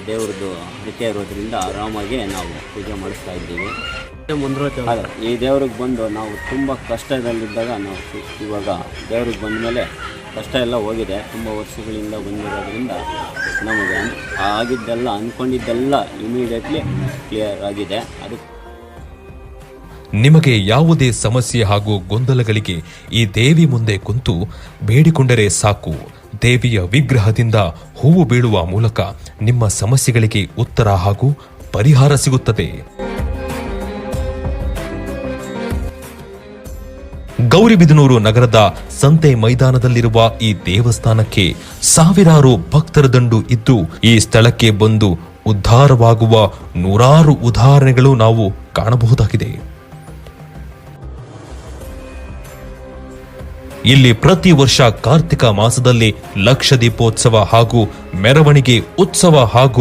ದೇವ್ರದ್ದು ಹರಕೆ ಇರೋದ್ರಿಂದ ಆರಾಮಾಗಿ ನಾವು ಪೂಜೆ ಮಾಡಿಸ್ತಾ ಇದ್ದೀವಿ. ಈ ದೇವ್ರಿಗೆ ಬಂದು ನಾವು ತುಂಬ ಕಷ್ಟದಲ್ಲಿದ್ದಾಗ ನಾವು ಇವಾಗ ದೇವ್ರಿಗೆ ಬಂದ ಮೇಲೆ ಕಷ್ಟ ಎಲ್ಲ ಹೋಗಿದೆ. ತುಂಬ ವರ್ಷಗಳಿಂದ ಬಂದಿರೋದ್ರಿಂದ ನಮಗೆ ಆಗಿದ್ದೆಲ್ಲ ಅಂದ್ಕೊಂಡಿದ್ದೆಲ್ಲ ಇಮಿಡಿಯೇಟ್ಲಿ ಕ್ಲಿಯರ್ ಆಗಿದೆ. ಅದಕ್ಕೆ ನಿಮಗೆ ಯಾವುದೇ ಸಮಸ್ಯೆ ಹಾಗೂ ಗೊಂದಲಗಳಿಗೆ ಈ ದೇವಿ ಮುಂದೆ ಕುಂತು ಬೇಡಿಕೊಂಡರೆ ಸಾಕು. ದೇವಿಯ ವಿಗ್ರಹದಿಂದ ಹೂವು ಬೀಳುವ ಮೂಲಕ ನಿಮ್ಮ ಸಮಸ್ಯೆಗಳಿಗೆ ಉತ್ತರ ಹಾಗೂ ಪರಿಹಾರ ಸಿಗುತ್ತದೆ. ಗೌರಿಬಿದನೂರು ನಗರದ ಸಂತೆ ಮೈದಾನದಲ್ಲಿರುವ ಈ ದೇವಸ್ಥಾನಕ್ಕೆ ಸಾವಿರಾರು ಭಕ್ತರ ದಂಡು ಇದ್ದು ಈ ಸ್ಥಳಕ್ಕೆ ಬಂದು ಉದ್ಧಾರವಾಗುವ ನೂರಾರು ಉದಾಹರಣೆಗಳು ನಾವು ಕಾಣಬಹುದಾಗಿದೆ. ಇಲ್ಲಿ ಪ್ರತಿ ವರ್ಷ ಕಾರ್ತಿಕ ಮಾಸದಲ್ಲಿ ಲಕ್ಷ ದೀಪೋತ್ಸವ ಹಾಗೂ ಮೆರವಣಿಗೆ ಉತ್ಸವ ಹಾಗೂ